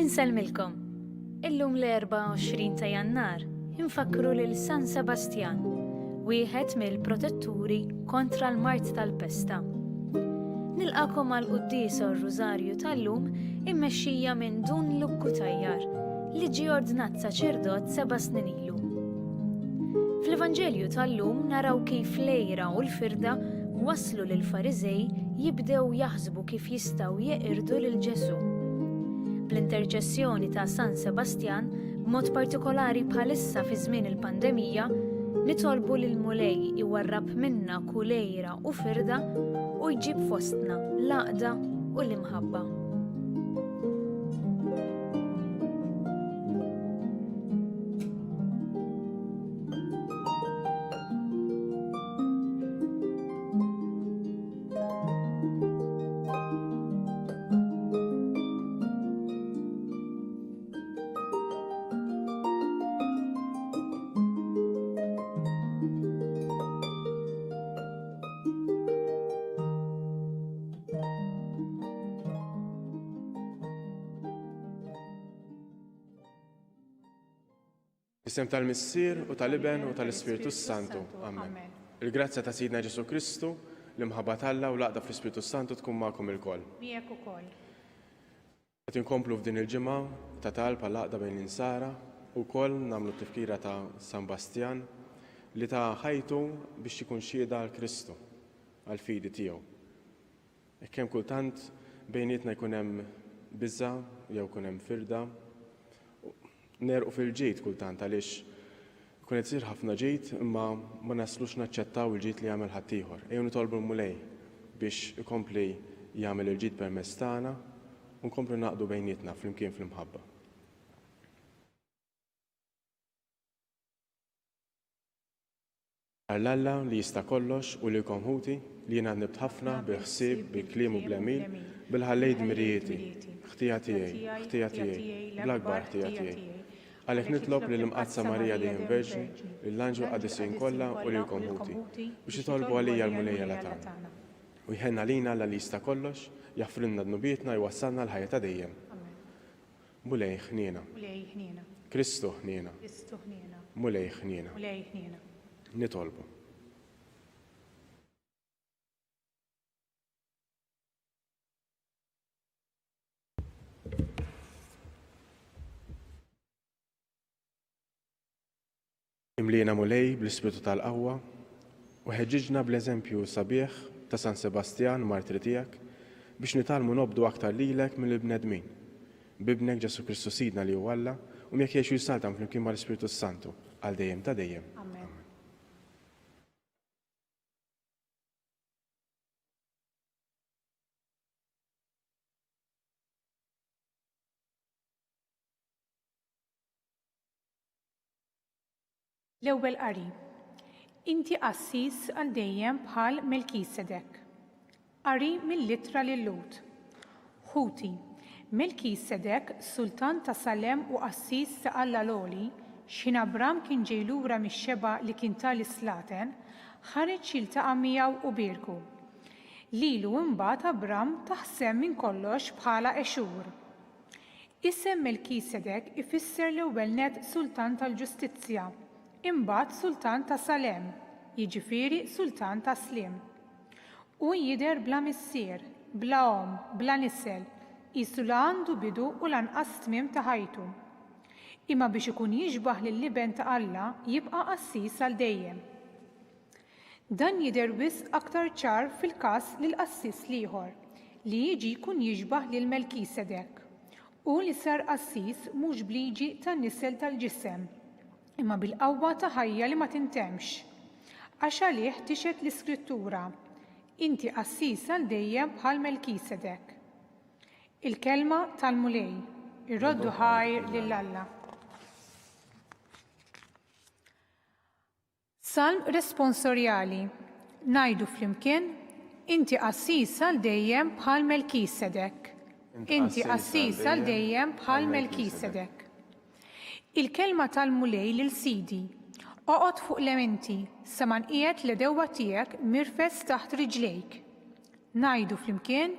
Insellmilkom. Illum l-24 ta' Jannar infakru lil San Sebastian, wieħed mill-protetturi kontra l-mart tal-pesta. Nilqakom għal qudies or-Rużarju tal-lum immexxija minn Dun Lukku Tajjar li ġie ordnat saċerdot 7 snin ilu. Fl-Evanġelju tal-lum naraw kif l-ejra u l-firda waslu lil Fariżej jibdew jaħsbu kif jistgħu jeqirdu lil Ġesu. Bl-interċessjoni ta' San Sebastian, b'mod partikolari bħalissa fi żmien il-pandemija, nitolbu lil Mulej iwarrab minna kull ejra u firda u jġib fostna l-għaqda u l-imħabba. Isem tal-Missier u tal-Iben u tal-Ispiritu Santu. Amen. Il-grazzja ta' Sidna Ġesu Kristu, l-imħabba tal-Alla u l-għaqda fl-Ispiritu Santu tkun magħkom ilkoll. Miegħek ukoll. Qed inkomplu f'din il-ġimgħa ta' talba l-għaqda bejn l-insara u wkoll nagħmlu tifkira ta' San Bastian li ta' ħajtu biex ikun xhieda għall-Kristu għall-fidi tiegħu. Kemm kultant bejnietna jkun hemm biża' jew ikun hemm firda, nerqu fil-ġid kultant għaliex kun qed isir ħafna ġid imma ma naslux naċċettaw il-ġid li jagħmel ħadd ieħor. Ejjew nitolbu l-Mulej biex ikompli jagħmel il-ġid permezz tagħna u nkomplu naqdu bejnietna flimkien fl-imħabba. Għall-Alla li jista' kollox u li konħuti li jiena nibt ħafna bil-ħsieb, bil-kliem u bl-emil, bil-ħallejt mirjieti, ħtija tiegħi, bl-akbar ħtija tiegħi. Għalhekk nitlob li l-Imqazza Marija dejjem Verġni, lill-Anġlu Qadisin kollha u lil konħuti biex jitolbu għalija l-Mulejja la tagħna. U jħenna lina Alla li jista' kollox, jaħfrilna d-nubietna jwassalna l-ħajja ta' dejjem. Mulej ħniena. Kristu ħniena. Mulej ħniena. Nitolbu. Imlina Mulej bl-Ispiritu tal-qawwa u ħeġġiġna bl-eżempju sabiħ ta' San Sebastian martri tiegħek biex nitalmu nobdu aktar lilek mill-bnedmin. Bibnek Ġesu Kristu Sidna li huwa Alla u jekk jgħixu jsaltam flimkien mal-Ispiritu Santu għal dejjem ta' dejjem. Amen. L-ewwel qari. Inti qassis għal dejjem bħal Melkisedek. Qari mill-Littra lil Lut. Ħuti. Melkisedek, sultan ta' Salem u qassis ta' Alla l-Oli, x'in Abram kien ġej lura mix-xeba li kien tal-islaten, ħareġ jiltaqa' miegħu u bierku. Lilu imbagħad Abram taħsem minn kollox bħala Exur. Isem Melkisedek ifisser l-ewwel net Sultan tal-Ġustizzja. Imbagħad Sultan ta' Salem, jiġifieri Sultan ta' Slim. U jidher bla missier, bla om, bla nisel, qisu la għandu bidu u lanqas tmiem ta' ħajtu. Imma biex ikun jiġbaħ lill-liben ta' Alla jibqa' qassis għal dejjem. Dan jidher wisq aktar ċar fil-każ lil qassis ieħor li jiġi jkun jiġbaħ lil Melkisedek u li sar qassis mhux bliġi tan-nisel tal-ġisem imma bil-qawwa ta' ħajja li ma tintemx. Għax għalih tixet l-Iskrittura, inti qassis għal dejjem bħal Melkisedek. Il-kelma tal-Mulej, ir-roddu ħajr lill-Alla. Salm responsorjali, ngħidu flimkien, inti qassis għal dejjem bħal Melkisedek. Inti qassis għal dejjem bħal Melkisedek. Il-kelma tal-Mulej lil Sidi, oqgħod fuq l-elementi sa ma nqiegħed l-dewwa tiegħek mirfes taħt riġlejk. Ngħidu flimkien,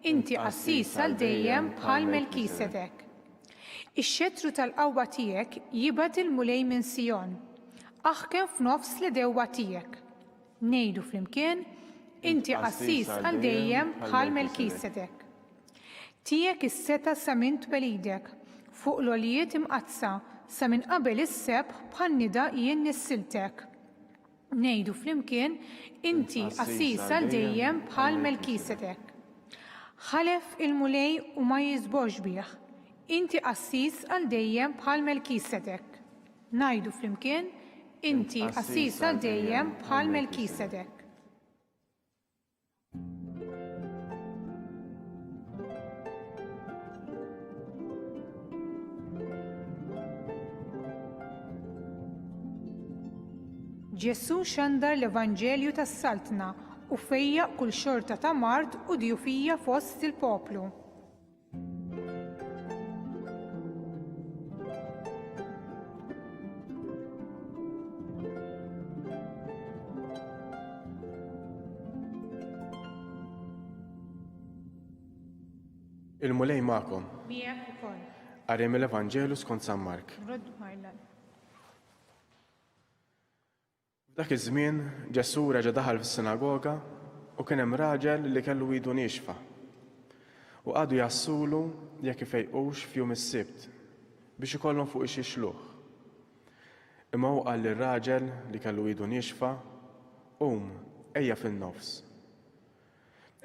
inti qassis għal dejjem bħal Melkisedek. Ix-xettru tal-qawwa tiegħek jibgħat il-mulej minn Sijon. Aħkem f'nofs l-dewwa tiegħek. Ngħidu flimkien, inti qassis għal dejjem bħal Melkisedek. Tiegħek is-seta sa minn twelidek, fuq l-għolijiet imqazza sa minn qabel is-sebħ bħal nida jien nissiltek. Ngħidu flimkien, inti qassis għal dejjem bħal Melkisedek. Ħalef il-mulej u ma jiżboġ bih. Inti qassis għal dejjem bħal Melkisedek. Ngħidu flimkien, inti qassis għal dejjem bħal Melkisedek. Ġesu xandar l-Evanġelju tas-Saltna u fejjaq kull xorta ta' mard u djufija fost il-poplu. Il-mulej ma'kom. Miegħek ukoll. Qari mill-Evanġelu skont San Mark. Roddu Marlan. Dak iż-żmien Ġesu reġa' daħal fis-sinagoga u kien hemm raġel li kellu idu niexfa. U qagħdu jassulu jekk ifejqux f'jum is-sibt biex ikollhom fuq ix jixluh. Imma hu qal lir-raġel li kellu idu niexfa, ejja fin-nofs.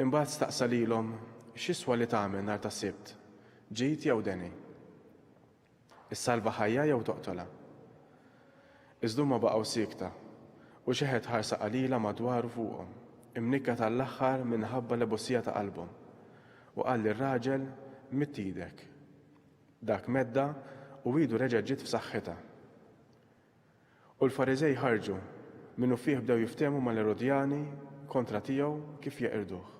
Imbagħad staqsa lilhom x'iswa li tagħmel nhar ta' sibt, ġid jew deni. Issalva ħajja jew toqtolha. Iżda huma baqgħu siekta u xi ħed ħarsa qalila madwaru fuqhom, imnikka tal-aħħar minħabba l-bossija ta' qalbhom. U qal lir-raġel mitt idek. Dak medda u idu reġa' ġiet f'saħħitha. U l-Fariżej ħarġu minnu fih bdew jiftehmu mal-Erodjani kontra tiegħu kif jeqirduh.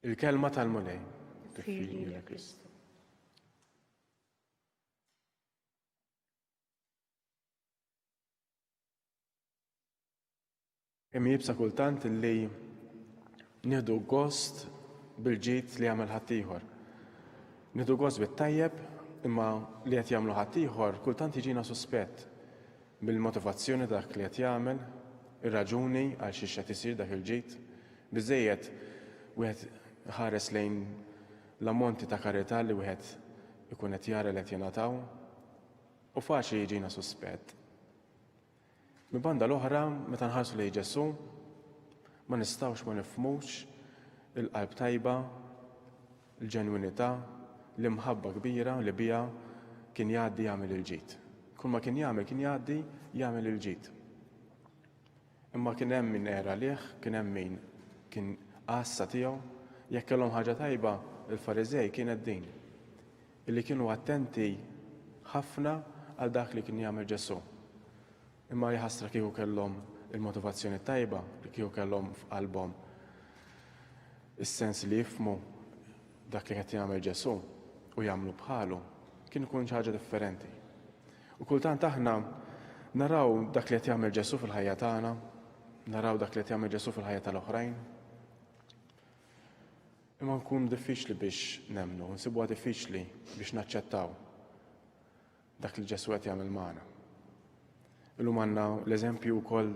Il-kelma tal-mulej. Tifili li Kristu. Hemm jibsa kultant li nieħdu gost bil-ġid li jagħmel ħaddieħor. Nieħdu gost bit-tajjeb imma li qed jagħmlu ħaddieħor kultant jiġina suspett bil-motivazzjoni dak li qed jagħmel, ir-raġuni għal xi qed isir dak il-ġid. Biżejjed wieħed ħares lejn l-ammonti ta' karità li wieħed ikun qed jara li qed jingħataw u faċli jiġina suspett. Min banda l-oħra, meta nħarsu lejn Ġesu, ma nistgħux ma nifhmux il-qalb tajba, il-ġenwinità, l-imħabba kbira li biha kien jgħaddi jagħmel il-ġid. Kull ma kien jgħaddi jagħmel il-ġid. Imma kien hemm min era liħ, kien hemm min kien qassa tiegħu, jekk kellhom ħaġa tajba il-Fariżej kienet din, illi kienu attenti ħafna għal dak li kien jagħmel Ġesu. Imma jħassra kieku kellhom il-motivazzjoni tajba li kieku kellhom f'qalbhom is-sens li jifhmu dak li qed jagħmel Ġesu u jagħmlu bħalu kien ikun xi ħaġa differenti. U kultant aħna naraw dak li qed jagħmel Ġesu fil-ħajja tagħna, naraw dak li qed jagħmel Ġesu fil-ħajja tal-oħrajn. Imma nkun diffiċli biex nemmnu, nsibuha diffiċli biex naċċettaw dak li Ġesu qed jagħmel magħna. Illum għandna l-eżempju wkoll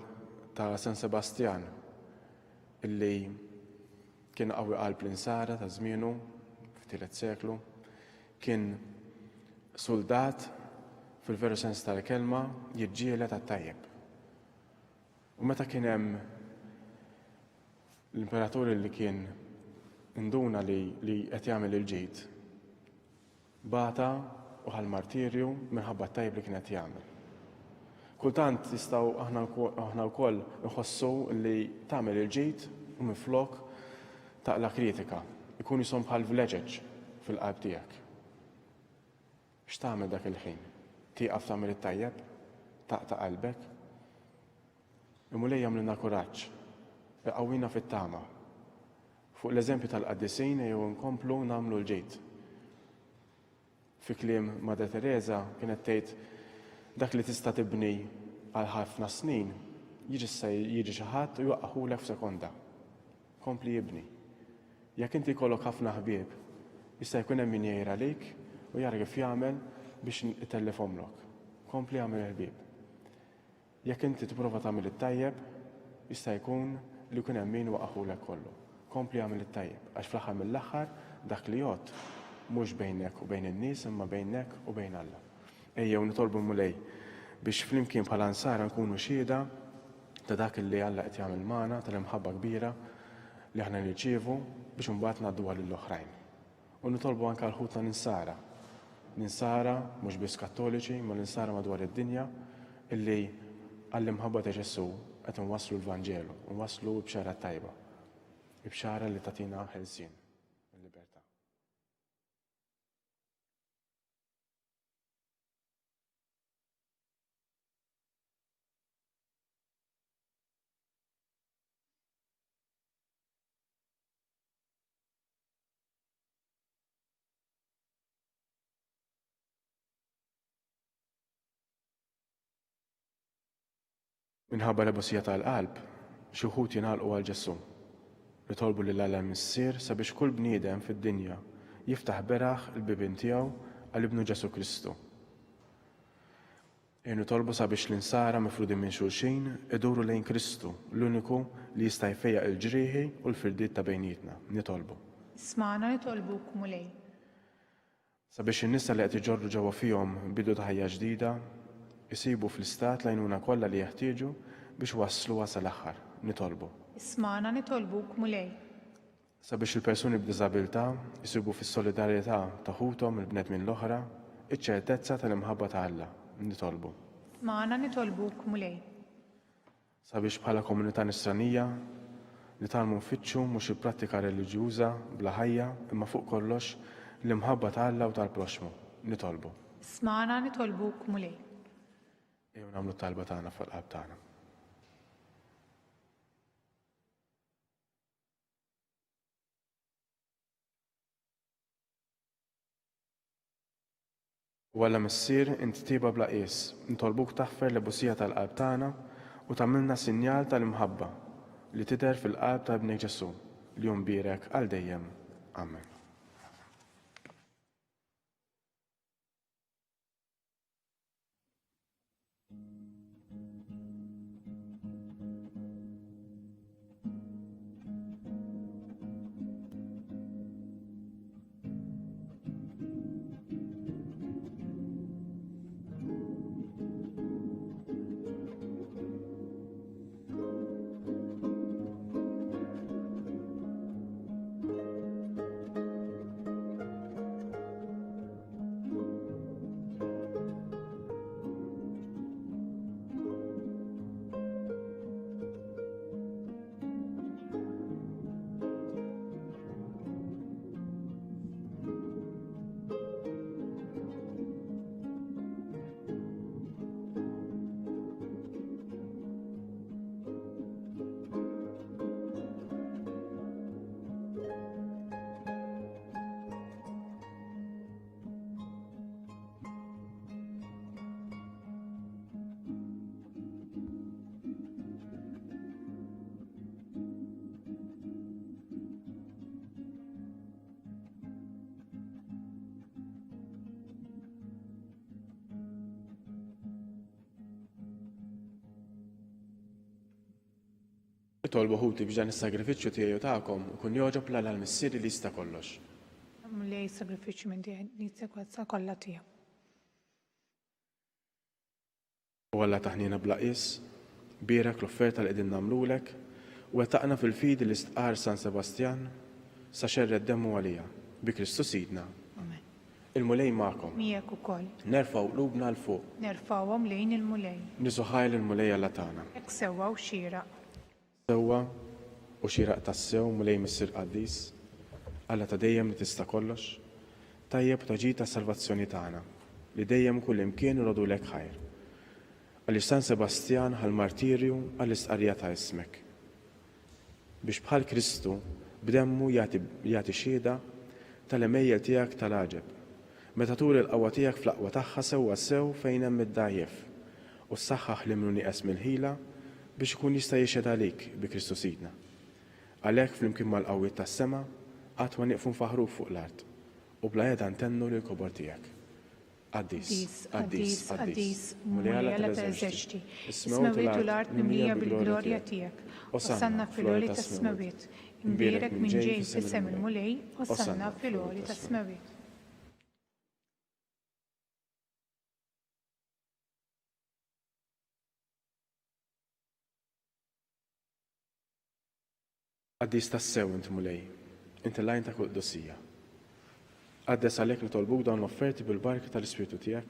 ta' San Sebastian illi kien qawwi qalb l-insara ta' żmienu fit-tielet seklu, kien soldat fil-veru sens tal-kelma jiġġieled għat-tajjeb. U meta kien hemm l-imperatur li kien induna li qed jagħmel il-ġid, bata u ħall-martirju minħabba t-tajjeb li kien qed jagħmel. Kultant jistgħu aħna wkoll nħossu li tagħmel il-ġid u minflok taqla kritika, ikun jisom bħal vleġeġ fil-qalb tiegħek. X'tagħmel dak il-ħin? Tieqaf tagħmel it-tajjeb? Taqta' qalbek? Imulej jagħmlilna kuraġġ, iqawwina fit-tama. Fuq l-eżempju tal-qaddisin jew nkomplu nagħmlu l-ġid. Fi kliem Madre Teresa kienet tgħid dak li tista' tibni għal ħafna snin jiġi xi ħadd u jwaqqaħulek f'sekonda. Kompli jibni. Jekk inti jkollok ħafna ħbieb, Jista' jkun hemm min jgħid għalik u jara kif jagħmel biex itellefhomlok. Kompli jagħmel il-ħbieb. Jekk inti tipprova tagħmel it-tajjeb, jista' jkun li jkun hemm min waqafulek kollu. Kompli jagħmel it-tajjeb għax fl-aħħar mill-aħħar dak li jgħod mhux bejnek u bejn in-nies imma bejnek u bejn Alla. Ejjew nitolbu mulej biex flimkien bħala nsara nkunu xhieda ta' dak li Alla qed jagħmel magħna tal-imħabba kbira li aħna nirċievu biex imbagħad ngħadduha lill-oħrajn. U nitolbu anke l-ħut ninsara. Ninsara mhux biss Kattoliċi, ma ninsara madwar id-dinja illi għall-imħabba ta' Ġesu qed inwasslu l-Vanġelu, nwasslu b'xara tajba. B'xara li tagħtina ħelsien, il-libertà. Minħabba l-ebosija tal-qalb, xi wħud jingħalqu għal Ġesu. Nitolbu lil Alla missier sabiex kull bniedem fid-dinja jiftaħ beraħ il-bibien tiegħu għal ibnu Ġesu Kristu. Nitolbu sabiex l-insara mifrudin minn xulxin iduru lejn Kristu, l-uniku li jista' jfejjaq il-ġrieħi u l-firdiet ta' bejnietna. Nitolbu. Isma'na nitolbuk mulej. Sabiex in-nisa li qed iġorru ġewwa fihom bidu ta' ħajja ġdida isibu fl-istat l-għajnuna kollha li jeħtieġu biex wassluha sal-aħħar. Nitolbu. Isma'na nitolbuk mulej. Sabiex il-persuni b'diżabilità jisibu fis-solidarjetà ta' ħuthom il-bnedmin l-oħra iċ-ċertezza tal-imħabba ta' Alla. Nitolbu. Isma'na nitolbuk mulej. Sabiex bħala komunità nisranija nitalmu nfittxu mhux il-prattika reliġjuża bla ħajja imma fuq kollox l-imħabba ta' Alla u tal-proxmu. Nitolbu. Isma'na nitolbuk mulej. Ejjew nagħmlu t-talba tagħna fil-qalb tagħna. U Alla missier inti tiba bla qies, nitolbuk taħfer l-ebusija tal-qalb tagħna u tagħmilna sinjal tal-imħabba li tidher fil-qalb ta' Ibnek Ġesu li jumbirek għal dejjem. Amen. Nitolbu ħuti biex dan is-sagrifiċċju tiegħi tagħkom ikun jogħġob l missier li jista' kollox. Mulej sagrifiċċju minn din kollha tiegħu. U Alla taħnina bla qies, bierek l-offerta li qegħdin nagħmlulek u wettaqna fil-fidi l-istqar San Sebastjan sa xerred demmu għalija bi Kristu Sidna. Amen. Il-mulej magħkom. Miegħek ukoll. Nerfgħu qlubna l fuq. Nerfgħuhom lejn il-mulej. Nisuħajl il-mulej Alla tagħna. Hekk sewwa u xieraq. Sewwa u xieraq tas-sew mulej missier Qaddis, Alla ta' dejjem li tista' kollox, tajjeb ta' ġid tas-salvazzjoni tagħna li dejjem kull imkien irodulek ħajr. Għaliex San Sebastjan għall-martirju għall-istqarrija ta' ismek. Biex bħal Kristu b'demmu jagħti xhieda tal-emejjel tiegħek tal-għaġeb. Meta tur il-qawwa tiegħek fl-aqwa tagħha sewwa sew fejn hemm id-dgħajjef u ssaħħaħ li minnu nieqes mill-ħila biex ikun jista' jixhed għalik bi Kristu Sidna. Għalhekk flimkien mal-qawwiet tas-sema qatt ma nieqfu nfaħruk fuq l-art u bla jeda ntennu lil kobor tiegħek. Qaddis, mulej għala teżerċti, is-smawiet u l-art mimlija bil-glorja tiegħek, osanna fil-għoli tas-smawiet, imbierek minn ġej fis-sem il-mulej, osanna fil-għoli tas-smawiet. Qaddis tas-sew inti mulej, inti l-għajn ta' quddusija. Qaddes għalhekk nitolbuk dawn l-offerti bil-barka tal-Ispiritu tiegħek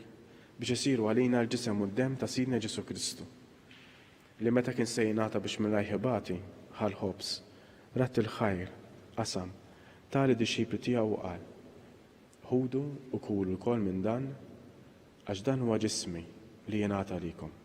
biex isiru għalina l-ġisem u d-dem ta' Sidna Ġesu Kristu. Li meta kien se jingħata biex milajħibati ħal-ħobs, ratt il-ħajr, qasam, tali dixxipli tiegħu qal. Ħudu u kulu wkoll minn dan għax dan huwa ġismi li jingħata likom.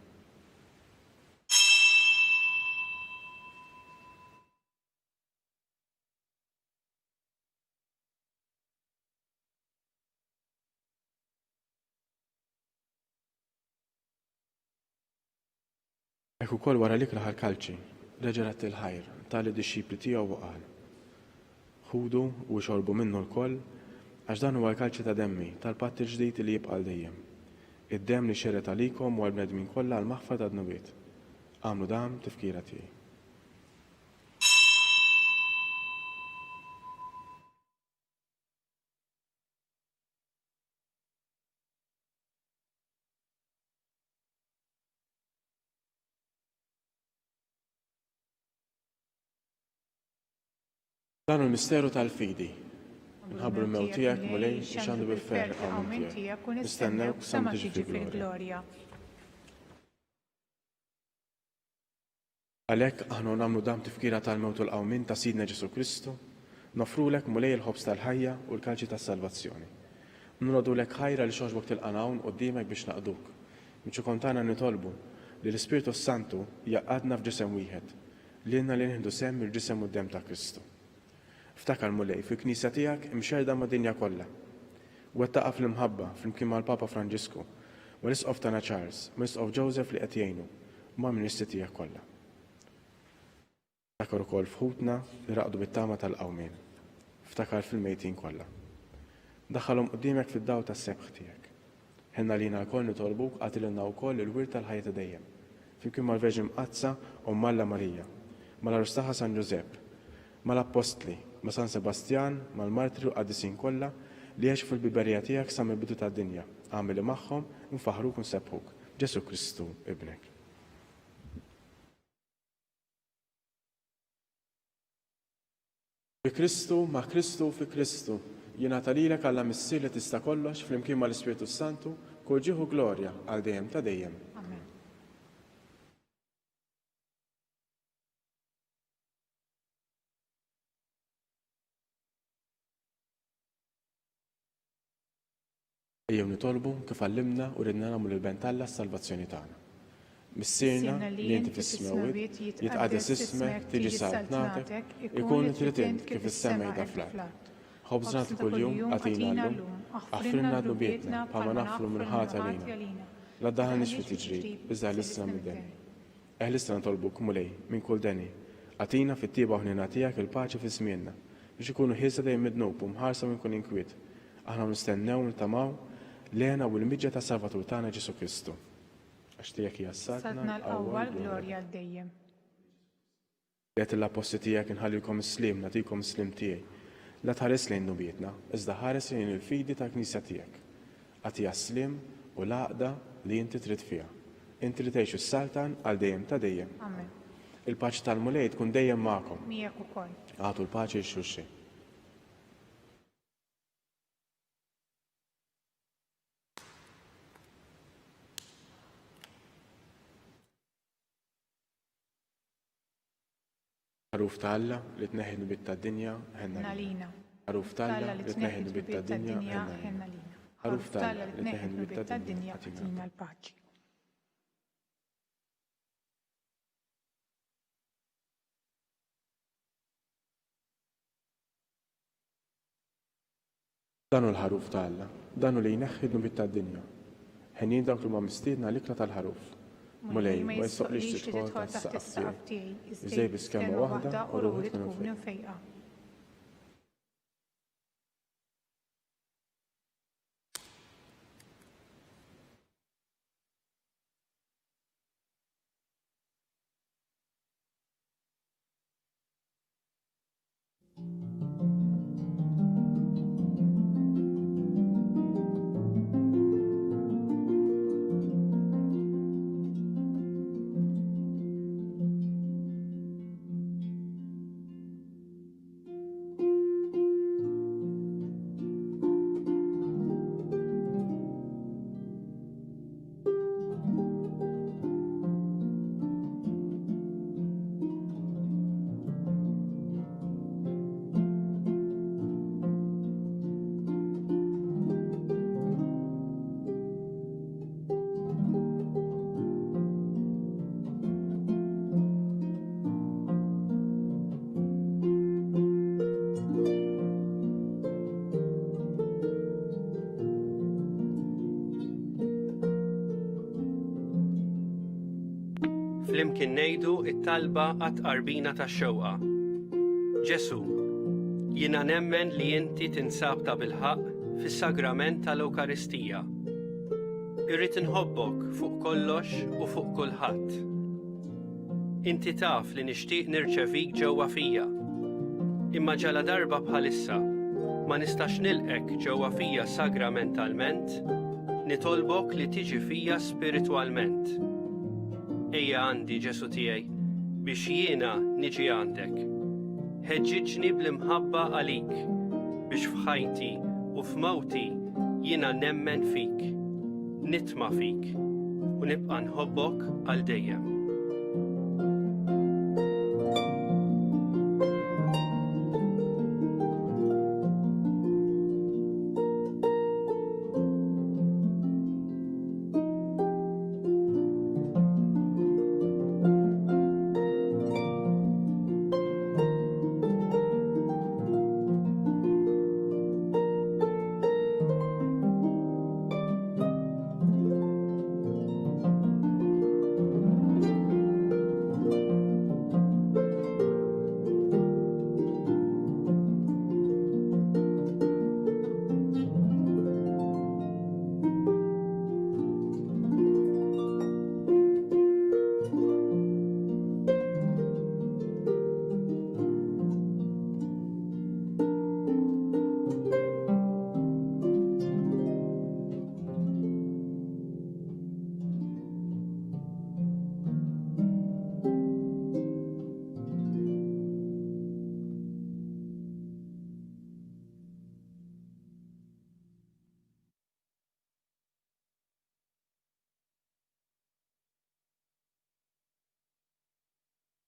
Ekk ukoll wara li kraħ kalċi, reġerat il-ħajr, tali dixxipli tiegħu qal. Ħudu u xorbu minnu l-koll, għax dan huwa l-kalċi ta' demmi tal-patt il-ġdid li jibqa' dejjem. Id-demm li xeret għalikom u għall-bnedmin kollha għall-maħfar ta' dnubiet. Għamlu dam tifkira tiegħi. Dan il-misteru tal-fidi, nħabru l-mew tiegħek mulej biex għandu bil-ferr għawmin tiegħek. Nistennew sama tiġi fil-glorja. Għalhekk aħna nagħmlu dam tifkira tal-mewt u l-qawmin ta' Sidna Ġesu Kristu, nofrulek mulej il-ħobs tal-ħajja u l-kalċi tas-salvazzjoni. Nrodulek ħajra li xoġbok tilqanawn quddiemek biex naqduk. Miċu kontana nitolbu li l-Ispiritu Santu jaqadna f'ġisem wieħed, li jenna li nieħdu sem il-ġisem u d-dem ta' Kristu. Ftakar mulej, fil-Knisja tiegħek imxerda ma' dinja kollha. Wettaqa fl-imħabba flimkien mal-Papa Franġisku, ma' l-Isqof tagħna Charles, ma' l-Isqof Joseph li qed jgħinu, ma' ministri tiegħek kollha. Ftakar ukoll fħutna li raqdu bit-tama tal-qawmien. Ftakar fil-mejtin kollha. Daħħalhom quddiemek fid-daw tas-sebħ tiegħek. Ħenna lina lkoll nitolbuk għatililna wkoll il-wirt tal-ħajja ta' dejjem. Flimkien mal-Verġin Mqazza u Malla Marija, mal-Arustaħa San Ġusepp, mal-Apostli, ma' San Sebastian, mal-martri u qaddisin kollha li jgħixu fil-biberija tiegħek sa mill-bidu tad-dinja. Għamili magħhom nfaħruk u nsebħuk. Ġesu Kristu ibnek. Bi Kristu ma' Kristu fi Kristu. Jingħata lilek Alla missier li tista' kollox flimkien mal-Ispiritu Santu kull ġieħu glorja għal dejjem ta' dejjem. Ejjew nitolbu kif għallimna u ridna nagħmlu l-bentalla s-salvazzjoni tagħna. Missierna li inti fis-smewit, jitqaddes ismek, tiġi saltnatek, ikun trid kif is-sema jda fl-art. Ħobżna ta' kuljum għatina llum, aħfrinna dnubietna bħalma naħfru minn ħata lina. La daħalniex fi tiġrib, iżda ħlisna mid-den. Eħlisna nitolbuk mulej minn kull deni, għatina fit-tieba u ħnina tiegħek il-paċi fi żmienna biex ikunu ħielsa dejjem midnub u mħarsa minn kull inkwiet. Aħna nistennew nitamaw lena u l-miġġa ta' Salvatur tagħna Ġesu Kristu. Għax tiegħek hija satna l-awwal glorja għal-dejjem. Qed l-apposti tiegħek inħallilkom is-slim, nagħtikom is-slim tiegħi. La tħares lejn nubietna, iżda ħares lejn il-fidi ta' Knisja tiegħek. Għatija slim u l-għaqda li inti trid fiha. Inti li tgħixu s-saltan għal dejjem ta' dejjem. Amen. Il-paċi tal-mulej tkun dejjem magħkom. Miegħek ukoll. Għatu l-paċi x-xulxin. Ħaruf ta' Alla li tneħħi nubit tad-dinja ħenna lina. Ħaruf ta' Alla li tneħħi nubit tad-dinja ħenna lina. Ħaruf ta' Alla li tneħħi nubit tad-dinja ħatina l-paċi. Danu l-ħaruf ta' Alla, danu li jneħħi nubit tad-dinja. Ħennin dawk li ma mistiedna l-ikla tal-ħaruf. Mulej, ma jistoqlix tidħol tas-saqaf tiegħi. Iżej biskemma waħda u ruħi tkun fejqa. flimkien ngħidu t-talba għat-qarbina tax-xewqa. Ġesu, jiena nemmen li inti tinsab ta' bil-ħaq fis-sagrament tal-Ewkaristija. Irrid inħobbok fuq kollox u fuq kulħadd. Inti taf li nixtieq nirċevik ġewwa fija. Imma ġala darba bħalissa ma nistax nilqek ġewwa fija sagramentalment, nitolbok li tiġi fija spiritwalment. Ejja għandi Ġesu tiegħi biex jiena niġi għandek. Ħeġġiġni bl-imħabba għalik biex f'ħajti u f'mawti jiena nemmen fik, nitma' fik u nibqa' nħobbok għal dejjem.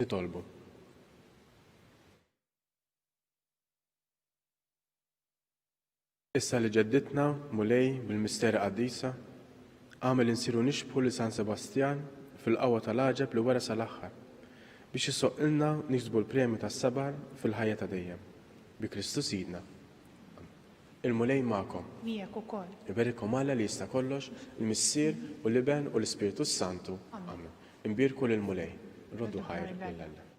Nitolbu. Issa li ġedditna mulej bil-misteri qaddisa, għamel insiru nixbħu li San Sebastjan fil-qawwa tal-għaġeb li wara sal-aħħar biex issoqilna niksbu l-premju tas-sabar fil-ħajja ta' dejjem bi Kristus Sidna. Il-mulej magħkom. Miegħek ukoll. Iberikom Alla li jista' kollox, il-Missier u l-Iben u l-Ispiritu Santu. Amen. Imbirku lill-mulej. Roddu ħajr lill-Alla.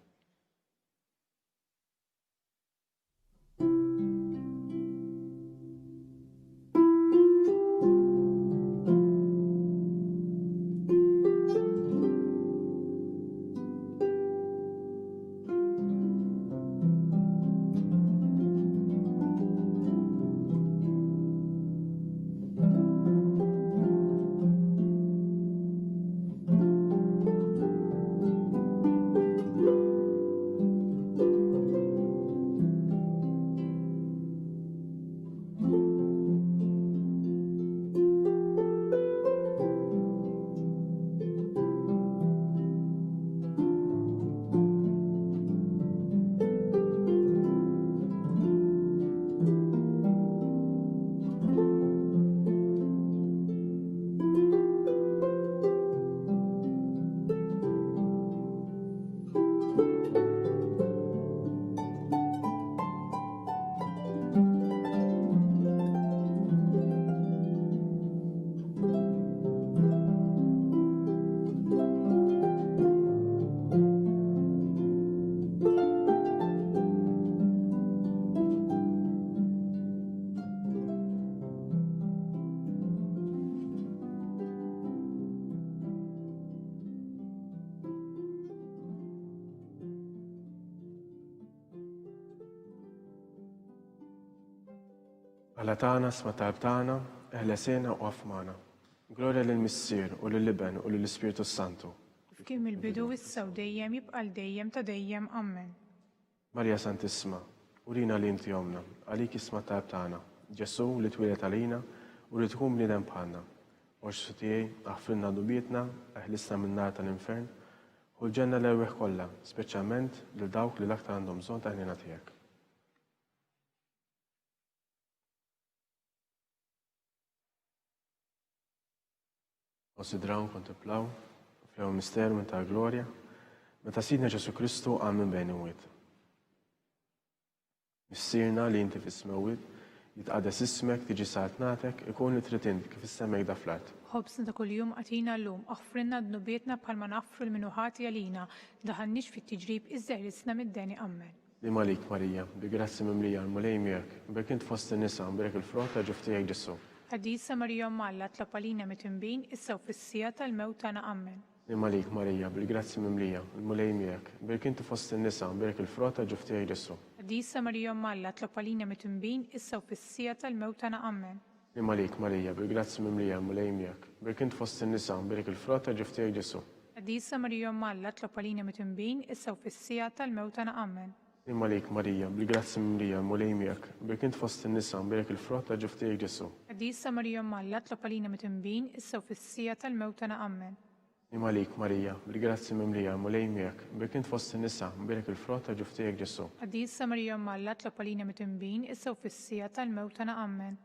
Alla tagħna sma' talb tagħna, eħlesena u għafmana. Glorja lill-Missier u lill-Iben u lill-Ispiritu Santu. Kif mill-bidu issa u dejjem jibqa' dejjem ta' dejjem. Amen. Marja Santissima, urina li inti omna, għalik isma' talb tagħna. Ġesu li twilet għalina u li tkun bniedem bħalna. Orsu tiegħi aħfrilna dubietna, eħlisna min-nar tal-infern u l-ġenna l-erweħ kollha, speċjalment lil dawk li l-aktar għandhom bżonn ta' ħnina tiegħek. Konsidraw, kontemplaw, fl misteru minn ta' glorja, meta Sidna Ġesu Kristu għam minn bejn imwiet. Missierna li inti fis-smewwiet, jitqaddes ismek, tiġi saltnatek, ikun li trid int kif issemmek da fl-art. ħobsna ta' kuljum għatina llum, aħfrinna d-nubietna bħalma naffru l-minuħati għalina, daħannix fit-tiġrib iż-żeħlisna mid-deni ammen. Li malik Marija, bi grazzi mimlija l-mulej miegħek, bek int fost in-nisa mbirek il-frott ġuftijek Ġesu. Ħadisa Marija Malla tlapalina mit-imbin issa u fissija tal-mewt tagħna ammen. Li malik Marija, bil grazzi mimlija l-mulej miegħek, bek int fost in-nisa mbirek il-frott ġuftijek Ġesu. Ħadisa Marija Malla tlapalina mit-imbin issa u fissija tal-mewt tagħna ammen. Li malik Marija, bil grazzi mimlija l-mulej miegħek, bek int fost in-nisa mbirek il-frott ġuftijek Ġesu. Ħadisa Marija Malla tlapalina mit-imbin issa u fissija tal-mewt tagħna ammen. Li malik Marija, bil grazzi mimlija l-mulej miegħek, bek int fost in-nisa mbirek il-frott ġuftijek Ġesu. Ħadisa Marija Malla tlapalina mit-imbin issa u fissija tal-mewt tagħna ammen. Li malik Marija, bil grazzi mimlija l-mulej miegħek, bek int fost in-nisa mbirek il-frott ġuftijek Ġesu. Ħadisa Marija Malla tlapalina mit-imbin issa u fissija tal-mewt tagħna ammen.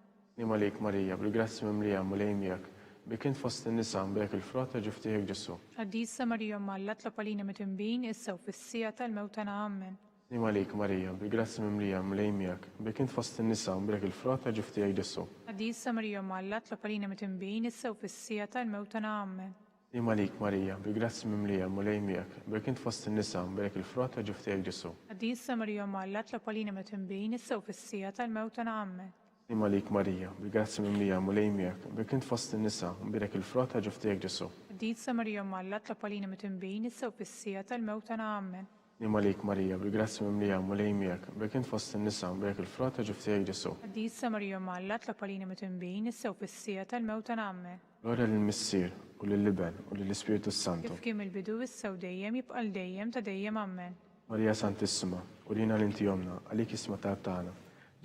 Li malik Marija, bil grazzi mimlija l-mulej miegħek, bek int fost in-nisa mbirek il-frott ġuftijek Ġesu. Ħadisa Marija Malla tlapalina mit-imbin issa u fissija tal-mewt tagħna ammen. Li malik Marija, bil grazzi mimlija l-mulej miegħek, bek int fost in-nisa mbirek il-frott ġuftijek Ġesu. Ħadisa Marija Malla tlapalina mit-imbin issa u fissija tal-mewt tagħna ammen. Li malik Marija, bil grazzi mimlija l-mulej miegħek, bek int fost in-nisa mbirek il-frott ġuftijek Ġesu. Ħadisa Marija Malla tlapalina mit-imbin issa u fissija tal-mewt tagħna ammen. Li malik Marija, bil grazzi mimlija l-mulej miegħek, bek int fost in-nisa mbirek il-frott ġuftijek Ġesu. Ħadisa Marija Malla tlapalina mit-imbin issa u fissija tal-mewt tagħna ammen. Li malik Marija, bil grazzi mimlija l-mulej miegħek, bek int fost in-nisa mbirek il-frott ġuftijek Ġesu. Ħadisa Marija Malla tlapalina mit-imbin issa u fissija tal-mewt tagħna ammen. Lora lill-Missier u lill-Liben u lill-Ispiritu Santu. Kif kien il-bidu issa u dejjem jibqa' dejjem ta' dejjem ammen. Marija Santissima, urina l-inti jomna, għalik isma talb tagħna.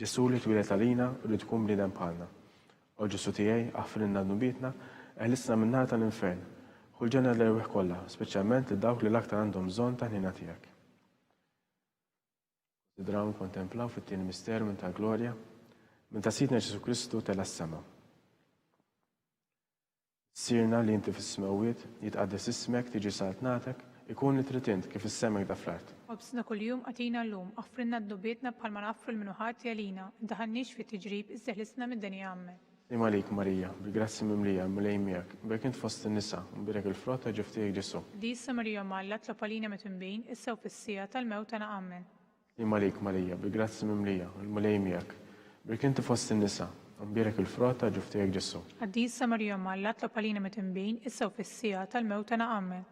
Ġesu li twilet għalina u li tkun bniedem bħalna. O Ġesu tiegħi aħfrinna nubietna, eħlisna min-nar tal-infern. Ħulġena l-erwieħ kollha, speċjalment li dawk li l-aktar għandhom bżonn ta' ħnina tiegħek. Sidraw kontemplaw fit-tieni misteru minn ta' glorja, minn ta' Sidna Ġesu Kristu tela s-sema. Sirna li inti fis-smawiet, jitqaddes ismek, tiġi saltnatek, ikun li trid int kif issemmek da fl-art. Ħobsna kuljum għatina llum, aħfrinna d-nubietna bħalma naffru l-minuħati għalina, daħannix fit-tiġrib iżżeħlisna mid-deni ammen. Li malik Marija, bil grazzi mimlija l-mulej miegħek, bek int fost in-nisa mbirek il-frott ġuftijek Ġesu. Ħadisa Marija Malla tlapalina mit-imbin issa u fissija tal-mewt tagħna ammen. Li malik Marija, bil grazzi mimlija l-mulej miegħek, bek inti fost in-nisa mbirek il-frott ġuftijek Ġesu. Ħadisa Marija Malla tlapalina mit-imbin issa u fissija tal-mewt tagħna ammen.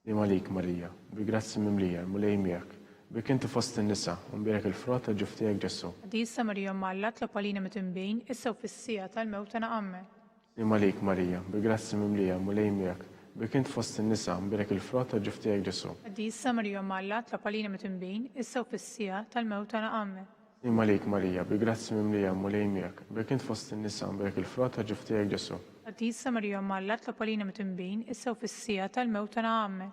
Li malik Marija, bil grazzi mimlija l-mulej miegħek, bek inti fost in-nisa mbirek il-frott ġuftijek Ġesu. Ħadisa Marija Malla tlapalina mit-imbin issa u fissija tal-mewt tagħna ammen. Li malik Marija, bil grazzi mimlija l-mulej miegħek, bek int fost in-nisa mbirek il-frott ġuftijek Ġesu. Ħadisa Marija Malla tlapalina mit-imbin issa u fissija tal-mewt tagħna ammen. Li malik Marija, bil grazzi mimlija l-mulej miegħek, bek int fost in-nisa mbirek il-frott ġuftijek Ġesu. Ħadisa Marija Malla tlapalina mit-imbin issa u fissija tal-mewt tagħna ammen.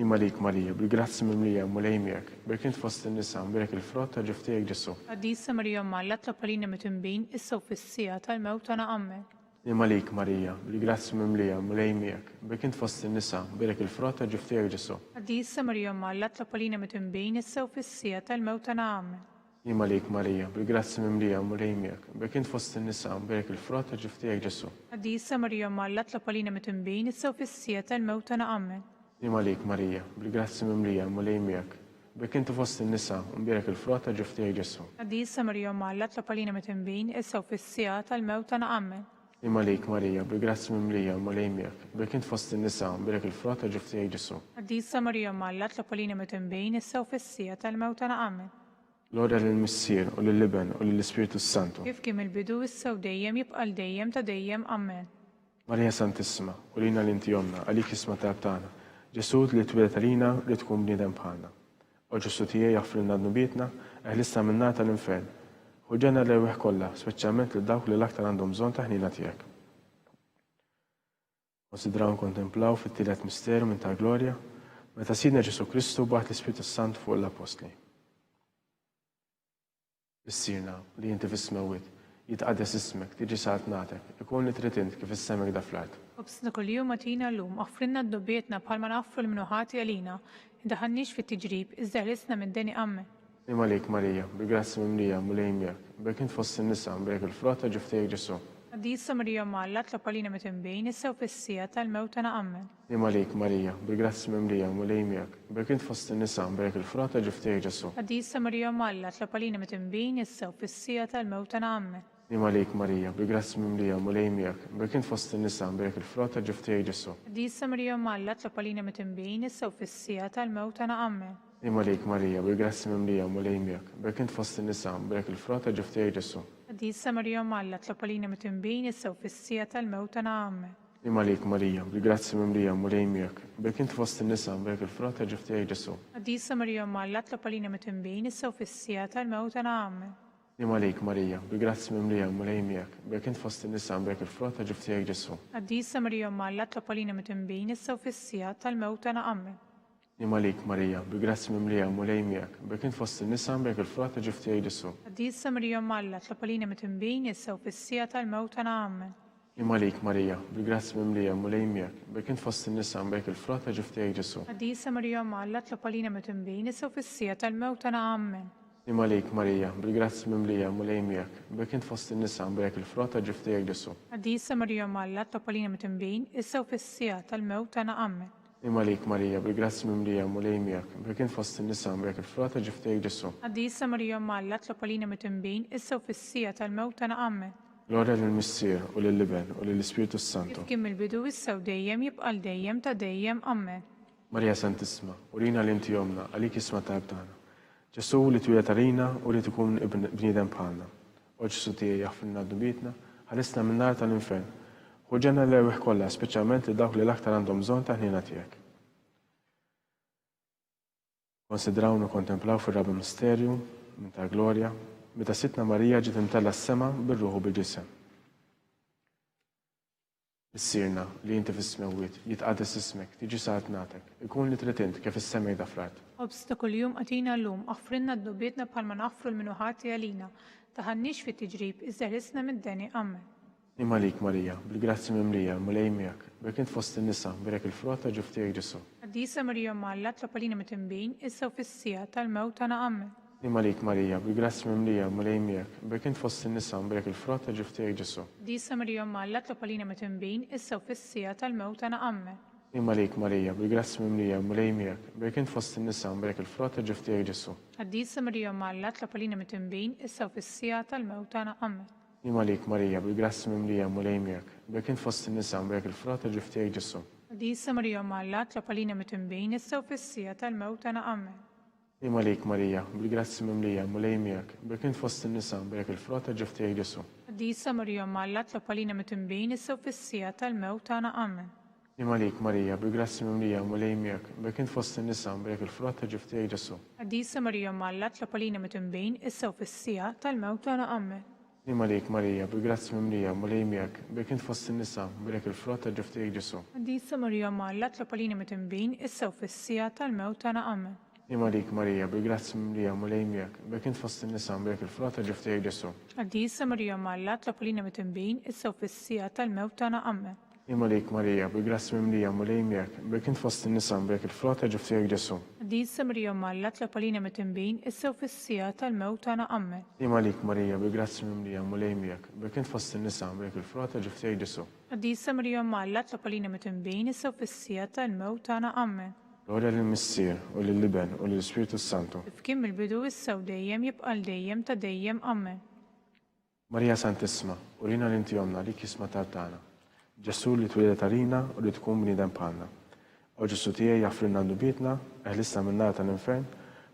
Li malik Marija, bil grazzi mimlija l-mulej miegħek, bek int fost in-nisa mbirek il-frott ġuftijek Ġesu. Ħadisa Marija Malla tlapalina mit-imbin issa u fissija tal-mewt tagħna ammen. Li malik Marija, bil grazzi mimlija l-mulej miegħek, bek int fost in-nisa mbirek il-frott ġuftijek Ġesu. Ħadisa Marija Malla tlapalina mit-imbin issa u fissija tal-mewt tagħna ammen. Li malik Marija, bil grazzi mimlija l-mulej miegħek, bek int fost in-nisa mbirek il-frott ġuftijek Ġesu. Ħadisa Marija Malla tlapalina mit-imbin issa u fissija tal-mewt tagħna ammen. Li malik Marija, bil grazzi mimlija l-mulej miegħek, bek inti fost in-nisa mbirek il-frott ġuftijek Ġesu. Ħadisa Marija Malla tlapalina mit-imbin issa u fissija tal-mewt tagħna ammen. Li malik Marija, bil grazzi mimlija l-mulej miegħek, bek int fost in-nisa mbirek il-frott ġuftijek Ġesu. Ħadisa Marija Malla tlapalina mit-imbin issa u fissija tal-mewt tagħna ammen. Lora lill-Missier u lill-Liben u lill-Ispiritu Santu. Kif kien il-bidu issa u dejjem jibqa' dejjem ta' dejjem ammen. Marija Santissima, urina l-inti jomna, għalik isma talb tagħna. Ġesu li twilet għalina li tkun bniedem bħalna. O Ġesu tiegħi aħfrinna nubietna, eħlisna min-nar tal-infern. Ħulġena l-erwieħ kollha, speċjalment li dawk li l-aktar għandhom bżonn ta' ħnina tiegħek. Konsidraw kontemplaw fit-tielet misteru minn ta' glorja, meta Sidna Ġesu Kristu bagħat l-Ispiritu Sant fuq l-Apostli. Issirna li inti fis-smawiet, jitqaddes ismek, tiġi saltnatek, ikun li trid int kif issemmek da fl-art. Ħobsna kuljum għatina llum, aħfrinna d-nubietna bħalma naffru l-minuħati għalina, daħannix fit-tiġrib iżżeħlisna mid-deni ammen. Li malik Marija, bil grazzi mimlija l-mulej miegħek, bekk int fost in-nisa mbarek il-frott ta' ġiftejk Ġesu. Għaddisa Marija Malla tlopalina mitinbejn issa u fissija tal-mewt ta' naqammen. Nim għalik Marija, bil-grazzi mimlija mulej miegħek, bekk int fost in-nisa mbarek il-frott ta' ġiftejk Ġesu. Għaddisa Marija Malla tlopalina mitinbejn issa u fissija tal-mewt ta' naqammen. Nim għalik Marija, bil-grazzi mimlija mulej miegħek, bekk int fost in-nisa mbarek il-frott ta' ġiftejk Ġesu. Għaddisa Marija Malla tlopalina mitinbejn issa u fissija tal-mewt ta' naqammen. Nim għalik Marija, bil-grazzi mimlija mulej miegħek, bekk int fost in-nisa mbarek il-frott ta' ġiftejk Ġesu. Għaddisa Marija Malla tlopalina mitinbejn issa u fissija tal-mewt ta' naqammen. Nim għalik Marija, bil-grazzi mimlija mulej miegħek, bekk int fost in-nisa mbarek il-frott ta' ġiftejk Ġesu. Għaddisa Marija Malla tlopalina mitinbejn issa u fissija tal-mewt ta' naqammen. Nim għalik Marija, bil-grazzi mimlija mulej miegħek, bekk int fost in-nisa mbarek il-frott ta' ġiftejk Ġesu. Għaddisa Marija Malla tlopalina mitinbejn issa u fissija tal-mewt ta' naqammen. Nim għalik Marija, bil-grazzi mimlija mulej miegħek, bekk int fost in-nisa mbarek il-frott ta' ġiftejk Ġesu. Għaddisa Marija Malla tlopalina mitinbejn issa u fissija tal-mewt ta' naqammen. Nim għalik Marija, bil-grazzi mimlija mulej miegħek, bekk int fost in-nisa mbarek il-frott ta' ġiftejk Ġesu. Għaddisa Marija Malla tlopalina mitinbejn issa u fissija tal-mewt ta' naqammen. Nim għalik Marija, bil-grazzi mimlija mulej miegħek, bekk int fost in-nisa mbarek il-frott ta' ġiftejk Ġesu. Għaddisa Marija Malla tlopalina mitinbejn issa u fissija tal-mewt ta' naqammen. Nim għalik Marija, bil-grazzi mimlija mulej miegħek, bekk int fost in-nisa mbarek il-frott ta' ġiftejk Ġesu. Għaddisa Marija Malla tlopalina mitinbejn issa u fissija tal-mewt ta' naqammen. Gloria lill-Missier u lill-Liben u lill-Ispiritu Santu. Kif kien mill-bidu issa u dejjem jibqa' dejjem ta' dejjem ammen. Marija Santissima, urina li inti jomna, għalik isma ta' btana. Ġesu li twila tarina u li tkun bniedem bħalna. O Ġesu tiegħi jaħfilna d-dubietna, ħalisna min-nar tal-infern. Ħuġġenna l-ewwieħ kollha, speċjalment li dawk li l-aktar għandhom bżonn ta' ħniena tiegħek. Konsidraw u kontemplaw fir-raba misterju minn ta' glorja, meta sitna Marija ġiet imtella s-sema bir-ruħu bil-ġisem. Issirna li inti fis-smewwiet, jitqaddes ismek, tiġi saħat natek, ikun li trid int kif is-semej da frat. Obsta kuljum għatina l-lum, aħfrinna d-dubietna bħalma naħfru l-minuħati għalina, taħannix fit-tiġrib, iżżerisna mid-deni ammen. Nim għalik Marija, bil-grazzi mimlija, mulej miegħek, bekk int fost in-nisa mbarek il-frott ta' ġiftejk Ġesu. Għaddisa Marija Malla tlopalina mitinbejn issa u fissija tal-mewt ta' naqammen. Nim għalik Marija, bil-grazzi mimlija, mulej miegħek, bekk int fost in-nisa mbarek il-frott ta' ġiftejk Ġesu. Għaddisa Marija Malla tlopalina mitinbejn issa u fissija tal-mewt ta' naqammen. Nim għalik Marija, bil-grazzi mimlija, mulej miegħek, bekk int fost in-nisa mbarek il-frott ta' ġiftejk Ġesu. Għaddisa Marija Malla tlopalina mitinbejn issa u fissija tal-mewt ta' naqammen. Nim għalik Marija, bil-grazzi mimlija, mulej miegħek, bekk int fost in-nisa mbarek il-frott ta' ġiftejk Ġesu. Għaddisa Marija Malla tlopalina mitinbejn issa u fissija tal-mewt ta' naqammen. Nim għalik Marija, bil-grazzi mimlija, mulej miegħek, bekk int fost in-nisa mbarek il-frott ta' ġiftejk Ġesu. Għaddisa Marija Malla tlopalina mitinbejn issa u fissija tal-mewt ta' naqammen. Nim għalik Marija, bil-grazzi mimlija, mulej miegħek, bekk int fost in-nisa mbarek il-frott ta' ġiftejk Ġesu. Għaddisa Marija Malla tlopalina mitinbejn issa u fissija tal-mewt ta' naqammen. Nim għalik Marija, bil-grazzi mimlija, mulej miegħek, bekk int fost in-nisa mbarek il-frott ta' ġiftejk Ġesu. Għaddisa Marija Malla tlopalina mitinbejn issa u fissija tal-mewt ta' naqammen. Nim għalik Marija, bil-grazzi mimlija, mulej miegħek, bekk int fost in-nisa mbarek il-frott ta' ġiftejk Ġesu. Għaddisa Marija Malla tlopalina mitinbejn issa u fissija tal-mewt ta' naqammen. Nim għalik Marija, bil-grazzi mimlija, mulej miegħek, bekk int fost in-nisa mbarek il-frott ta' ġiftejk Ġesu. Għaddisa Marija Malla tlopalina mitinbejn issa u fissija tal-mewt ta' naqammen. Nim għalik Marija, bil-grazzi mimlija, mulej miegħek, bekk int fost in-nisa mbarek il-frott ta' ġiftejk Ġesu. Għaddisa Marija Malla tlopalina mitinbejn issa u fissija tal-mewt ta' naqammen. Gloria lill-Missier u lill-Liben u lill-Ispiritu Santu. Kif kien mill-bidu issa u dejjem jibqa' dejjem ta' dejjem ammen. Marija Santissima, urina li inti jomna li kisma tal-tana. Ġesu li twila tarina u li tkun bniedem bħalna. O Ġesu tiegħi jaffrilna d-dubietna, eħlisna min-nar tal-infern,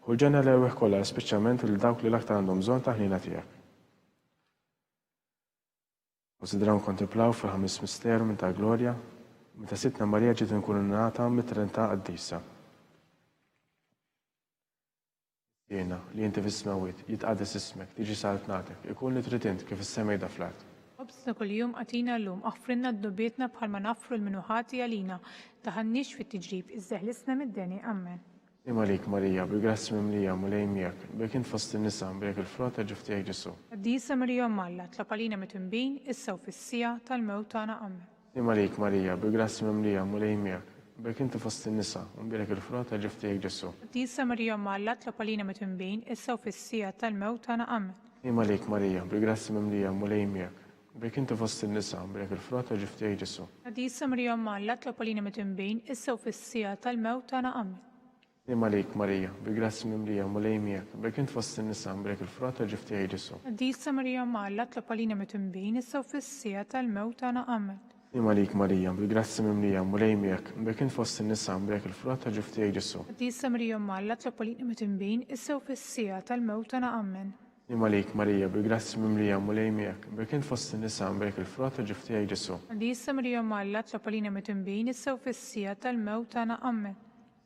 ħuġġenna l-ewwieħ kollha, speċjalment lil dawk li l-aktar għandhom bżonn ta' ħniena tiegħek. Konsidraw kontemplaw fil-ħames misteru minn ta' glorja, meta sitna Marija ġiet inkununata mit-Trinità Qaddisa. Jiena li inti fis-smewwiet, jitqaddes ismek, tiġi saħat natek, ikun li trid int kif is-semej da flat. Obsta kuljum għatina l-lum, aħfrinna d-dubietna bħalma naħfru l-minuħati għalina, taħannix fit-tiġrib, iżżeħlisna mid-deni ammen. Nim għalik Marija, bil-grazzi mimlija, mulej miegħek, bekk int fost in-nisa mbarek il-frott ta' ġiftejk Ġesu. Għaddisa Marija Malla tlopalina mitinbejn issa u fissija tal-mewt ta' naqammen. Nim għalik Marija, bil-grazzi mimlija, mulej miegħek, bekk inti fost in-nisa mbarek il-frott ta' ġiftejk Ġesu. Għaddisa Marija Malla tlopalina mitinbejn issa u fissija tal-mewt ta' naqammen. Nima lik Marija, bil-grazzi mimlija mulej miegħek. Bek inti fost in-nisa, brek il-frott ta' ġiftijaj Ġesu. Għadisa Marija Malla, tlopolina mitinbin, issa u fissija tal-mewt tana amen. Nima lik Marija, bil-grazzi mimlija mulej miegħek. Bek inti fost in-nisa, brek il-frott ta' ġiftijaj Ġesu. Għadisa Marija Malla, tlopolina mitinbin, issa u fissija tal-mewt tana amen. Nima lik Marija, bil-grazzi mimlija mulej miegħek. Bek inti fost in-nisa, brek il-frott ta' ġiftijaj Ġesu. Għadisa Marija Malla, tlopolina mitinbin, issa u fissija tal-mewt tana amen. Nima lik Marija, bil-grazzi mimlija mulej miegħek. Bek inti fost in-nisa, brek il-frott ta' ġiftijaj Ġesu. Għadisa Marija Malla, tlopolina mitinbin, issa u fissija tal-mewt tana amen.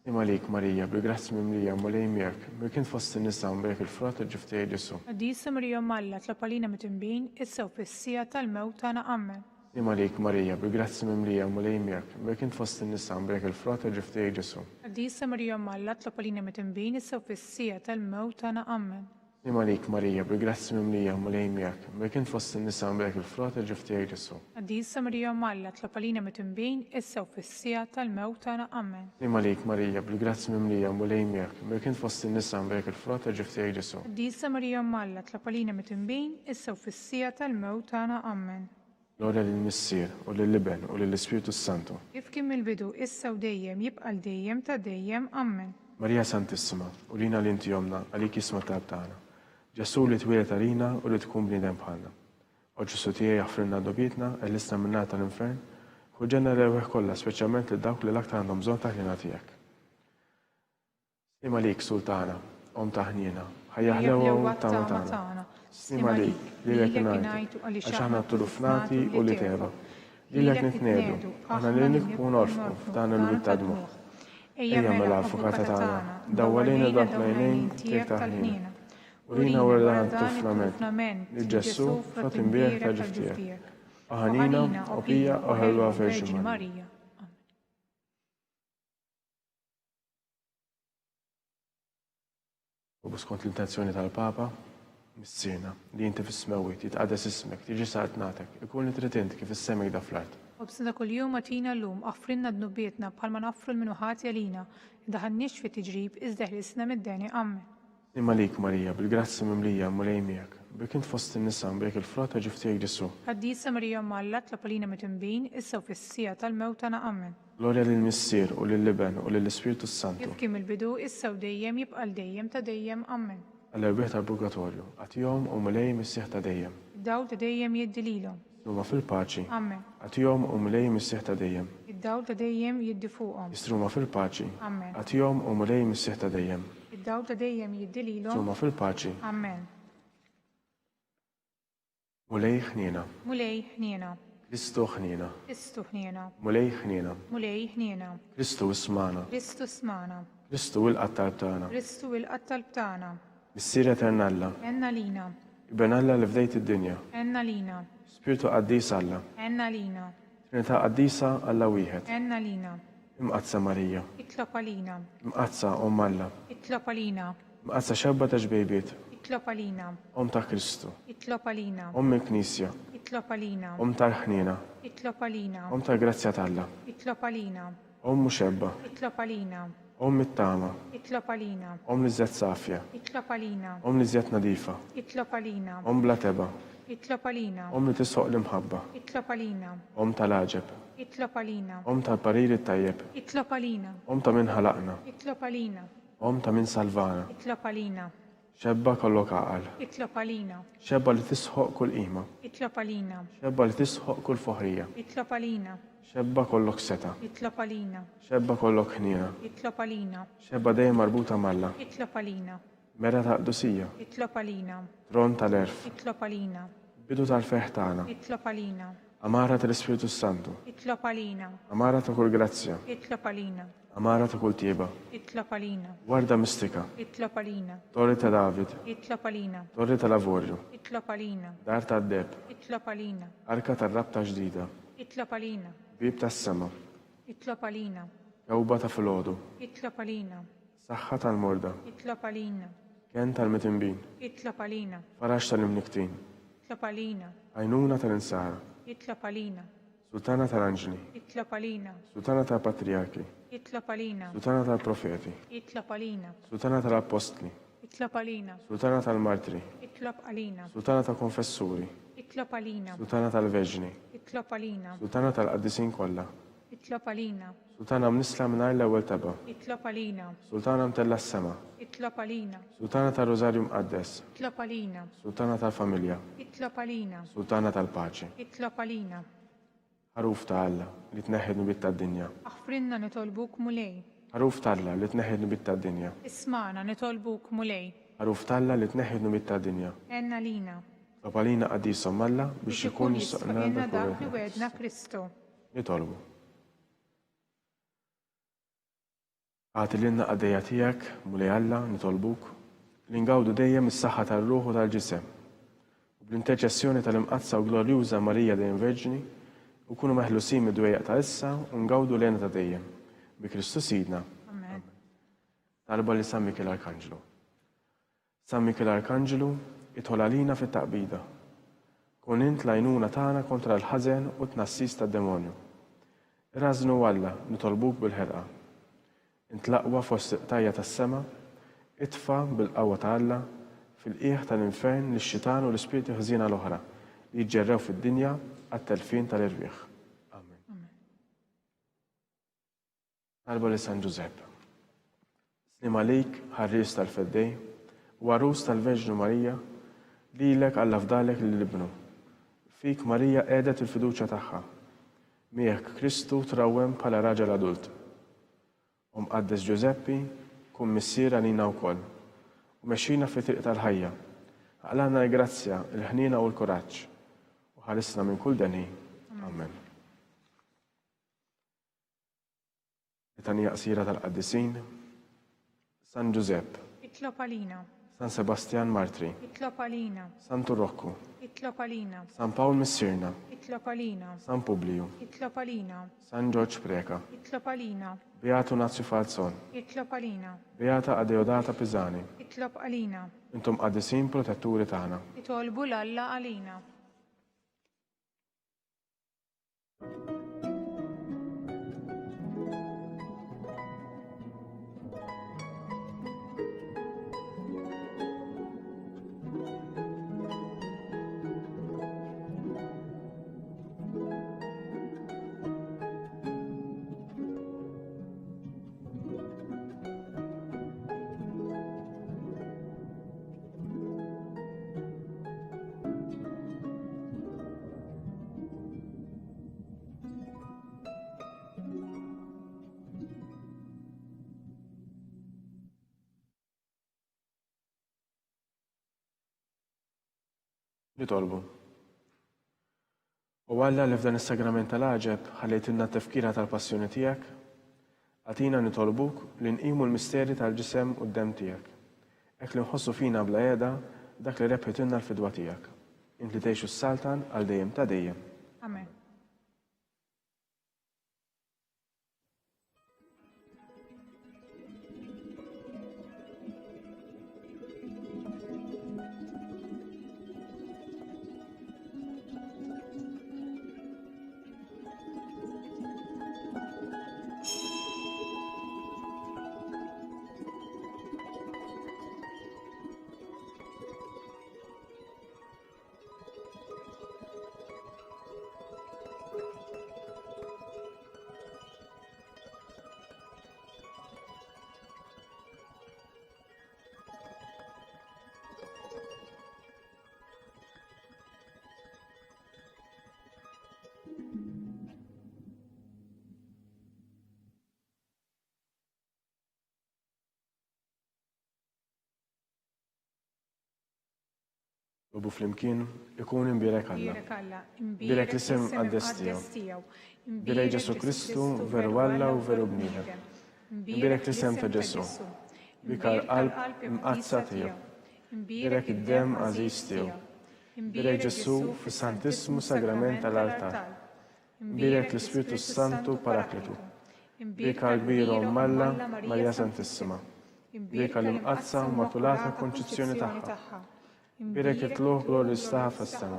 Nima lik Marija, bil-grazzi mimlija mulej miegħek. Bek inti fost in-nisa, brek il-frott ta' ġiftijaj Ġesu. Għadisa Marija Malla, tlopolina mitinbin, issa u fissija tal-mewt tana amen. Nima lik Marija, bil-grazzi mimlija mulej miegħek. Bek inti fost in-nisa, brek il-frott ta' ġiftijaj Ġesu. Għadisa Marija Malla, tlopolina mitinbin, issa u fissija tal-mewt tana amen. Nima lik Marija, bil-grazzi mimlija mulej miegħek. Bek inti fost in-nisa, brek il-frott ta' ġiftijaj Ġesu. Għadisa Marija Malla, tlopolina mitinbin, issa u fissija tal-mewt tana amen. Nima lik Marija, bil-grazzi mimlija mulej miegħek. Bek inti fost in-nisa, brek il-frott ta' ġiftijaj Ġesu. Għadisa Marija Malla, tlopolina mitinbin, issa u fissija tal-mewt tana amen. Gloria lill-Missier u lill-Liben u lill-Ispiritu Santu. Kif kien mill-bidu issa u dejjem jibqa' dejjem ta' dejjem amen. Marija Santissima, u lina li inti jomna, għalik jisma tab tagħna. Ġesu li twilet għalina u li tkun bniedem bħalna. U Ġesu tiegħi jaħfrilna dobietna l-lista minna tal-infern, u ġenna l-ewwel kollha, speċjalment lil dawk li l-aktar għandhom bżonn ta' ħliena tiegħek. Sima lik Sultana, om ta' ħniena, ħajjaħlew ta' matana. Sima lik, li lek ngħidu, għax aħna turufnati u li teba. Li lek nitnedu, aħna li nikun orfku f'dan il-wit ta' dmuħ. Ejja mela avukata tagħna, dawwalina dak lejnejn tiegħek ta' ħniena. Urina wara t-tuflament li Ġesu fat-imbieħ ta' ġiftijek. Aħanina, opija, oħelwa Verġin Marija. U skont l-intenzjoni tal-Papa, missirna li inti fis-smewit jitqaddes ismek, tiġi sart natek, ikun li trid inti kif issemek da fl-art. U b'sida kuljum għatina l-lum, aħfrinna d-nubietna bħalma naffru l-minuħat jalina, daħannix fi tiġrib iżdeħ l-isna mid-deni amen. Imma lik Marija, bil-grazzi mimlija mulej miegħek. Bek int fost in-nisa brek il-frott ta' ġiftijek Ġesu. Għaddisa Marija Malla, tlopolina mitinbin, issa u fissija tal-mewt tana amen. Gloria lill-Missier u lill-Liben u lill-Ispiritu Santu. Kif kien il-bidu, issa u dejjem jibqa' dejjem ta' dejjem amen. Għall-erbieħ tal-Purgatorju, għatihom u mulej missieħ ta' dejjem. Id-dawl ta' dejjem jiddililhom. Struma fil-paċi. Amen. Għatihom u mulej missieħ ta' dejjem. Id-dawl ta' dejjem jiddi fuqhom. Struma fil-paċi. Amen. Għatihom u mulej missieħ ta' dejjem. Id-dawl ta' dejjem jiddililhom. Struma fil-paċi. Amen. Mulej ħniena. Mulej ħniena. Kristu ħniena. Kristu ħniena. Mulej ħniena. Mulej ħniena. Kristu ismana. Kristu smana. Kristu il-qattal b'tagħna. Kristu il-qattal b'tagħna. Missier eternalla. Enna lina. Iben Alla li fdejt id-dinja. Enna lina. Spiritu qaddis Alla. Enna lina. Trinità qaddisa Alla wieħed. Enna lina. Imqazza Marija. Itlopa lina. Imqazza Om Alla. Itlopa lina. Imqazza xebba ta' ġbejbiet. Itlopa lina. Om ta' Kristu. Itlopa lina. Om il-Knisja. Itlopa lina. Om tal-ħniena. Itlopa lina. Om tal-Grazzja t'Alla. Itlopa lina. Om muxebba. Itlopa lina. Om it-tama. Itlopa lina. Om li żjed safja. Itlopa lina. Om li żjed nadifa. Itlopa lina. Om bla teba. Itlopa lina. Om li tisħoq l-imħabba. Itlopa lina. Om tal-aġeb. Itlopa lina. Om tal-pariri tajjeb. Itlopa lina. Om ta' min ħalaqna. Itlopa lina. Om ta' min salvana. Itlopa lina. Xebba kollok għaqal. Itlopa lina. Xebba li tisħoq kull qima. Itlopa lina. Xebba li tisħoq kull foħrija. Itlopa lina. Xebba kollok seta. Itlopa lina. Xebba kollok ħniena. Itlopa lina. Xebba dejjem marbuta malla. Itlopa lina. Mera ta' qdusija. Itlopa lina. Tron tal-erf. Itlopa lina. Bidu tal-feħ tagħna. Itlopa lina. Amara tal-Ispiritu Santu. Itlopa lina. Amara ta' kull grazzja. Itlopa lina. Amara ta' kull tieba. Itlopa lina. Warda mistika. Itlopa lina. Torri ta' David. Itlopa lina. Torri ta' Lavorju. Itlopa lina. Dar ta' Deb. Itlopa lina. Arka ta' rabta ġdida. Itlopa lina. Bib ta' sema. Itlopa lina. Kawba ta' filgħodu. Itlopa lina. Saħħa tal-morda. Itlopa lina. Ken tal-mitimbin. Itlopa lina. Farax tal-imniktin. Itlopa lina. Għajnuna tal-insara. Itlopa lina. Sultana tal-anġli. Itlopa lina. Sultana tal-patriarki. Itlopa lina. Sultana tal-profeti. Itlopa lina. Sultana tal-apostli. Itlob għalina. Sultana tal-Martri, Itlob għalina. Sultana tal-Konfessuri, Itlob għalina. Sultana tal-Veġni, Itlob għalina. Sultana tal-Qaddisin kollha, Itlob għalina. Sultana mnisla mingħajr l-ewwel teba', Itlob għalina. Sultana mtella s-sema, Itlob għalina. Sultana tal-Rożarju Mqaddes, Itlob għalina. Sultana tal-Familja, Itlob għalina. Sultana tal-Paċi, Itlob għalina. ħaruf ta' Alla li tneħħed nubit tad-dinja, Aħfrinna nitolbuk mulej. ħaruf ta' Alla li tneħħed nubit tad-dinja, Ismana nitolbuk mulej. ħaruf ta' Alla li tneħħed nubit tad-dinja. Enna lina. Papalina qaddisom Alla biex ikun jistaqilna jistaqilna dak li wedna Kristu. Nitolbu. Għati l-inna għaddeja tijak, mulej Alla, nitolbuk, li ngawdu dejjem is-saħħa tal-ruħ u tal-ġisem. U bl-interċessjoni tal-imqazza u glorjuża Marija dejjem Verġni, u kunu meħlusin mid-dwejjaq ta' issa u ngawdu lejna ta' dejjem. Bi Kristu Sidna. Amen. Talba li San Mikel Arkanġelu. San Mikel Arkanġelu, idħol għalina fit-taqbida. Kun int lajnuna tagħna kontra l-ħażen u t-nassis tad-demonju. Irrażnu Alla, nitolbuk bil-ħerqa. Intlaqwa fost iqtajja tas-sema, itfa bil-qawwa ta' Alla fil-qiegħ tal-infern lix-xitan u l-ispiriti ħżiena l-oħra li jġġerrew fid-dinja għat-telfin tal-irwieħ. Amen. Talba li San Giuseppe. Snim għalik ħarris tal-feddej u għarus tal-Verġnu Marija lilek Alla fdalek lill-ibnu. Fik Marija qiegħdet il-fiduċja tagħha. Miegħek Kristu trawwem bħala raġel adult. Mqaddes Giuseppi kun missier għalina wkoll u mexxina fi triq tal-ħajja. Għalana l-grazzja, il-ħnina u l-kuraġġ u ħarisna minn kull deni. Amen. Litanija qsira tal-Qaddisin. San Giuseppe, Itlob għalina. San Sebastian Martri, Itlob għalina. San Turrokku, Itlob għalina. San Pawl Missirna, Itlob għalina. San Publiu, Itlob għalina. San George Preka, Itlob għalina. Beatu Nazio Falzon, Itlob għalina. Beata Adeodata Pisani. Itlob għalina. Intom qaddisin protetturi tagħna. Itolbu l-Alla għalina. Nitolbu. U Alla li f'dan is-sagrament tal-għaġeb ħallejtilna t-tefkira tal-passjoni tiegħek, għatina nitolbuk li nqimu l-misteri tal-ġisem u d-dem tiegħek. Hekk li nħossu fina bla qiegħda dak li rebħitilna l-fidwa tiegħek. Int li tgħixu s-saltan għal dejjem ta' dejjem. Amen. U flimkien ikun imbirek Alla. Imbirek Alla. Imbirek l-isem għaddes tiegħu. Imbirek Ġesu Kristu veru Alla u veru bniedem. Imbirek l-isem ta' Ġesu. Bikar qalb imqazza tiegħu. Imbirek id-dem għażiż tiegħu. Imbirek Ġesu fis-Santissimu Sagrament tal-Altar. Imbirek l-Ispiritu Santu Parakletu. Bika l-kbira u Malla Marija Santissima. Bika l-imqazza u matulata konċizzjoni tagħha. Imbirek it-tluħ gloris taħ fis-sema.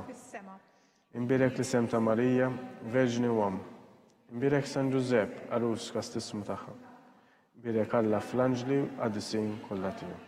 Imbirek l-isem ta' Marija, Verġni u Om. Imbirek San Giuseppe, arus kastismu tagħha. Imbirek Alla fl-anġli għaddisin kollha tiegħu.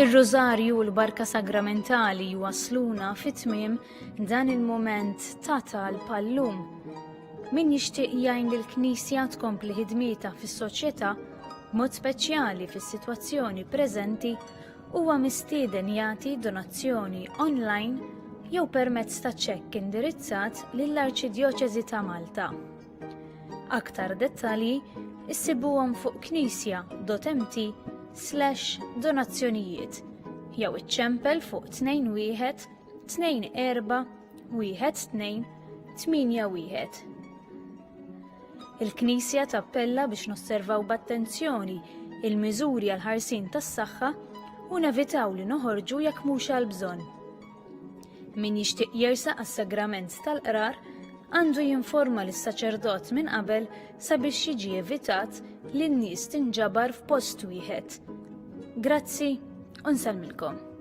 Ir-Rożarju u l-barka sagramentali jwasluna fit-tmiem dan il-moment ta' talb għall-lum. Min jixtieq jgħin lill-Knisja tkompli ħidmietha fis-soċjetà, mod speċjali fis-sitwazzjoni preżenti, huwa mistieden jagħti donazzjoni online jew permezz ta' ċekk indirizzat lill-Arċidjoċeżi ta' Malta. Aktar dettalji issibuhom fuq knisja.mt/donazzjonijiet jew iċċempel fuq 21 24 12 81. Il-Knisja tappella biex nosservaw b'attenzjoni il-miżuri għal ħarsien tas-saħħa u nevitaw li noħorġu jekk mhux għal bżonn. Min jixtieq jersaq għas-sagrament tal-qrar għandu jinforma lis-saċerdot minn qabel sabiex jiġi evitat li n-nies tinġabar f'post wieħed. Grazzi u nsellmilkom.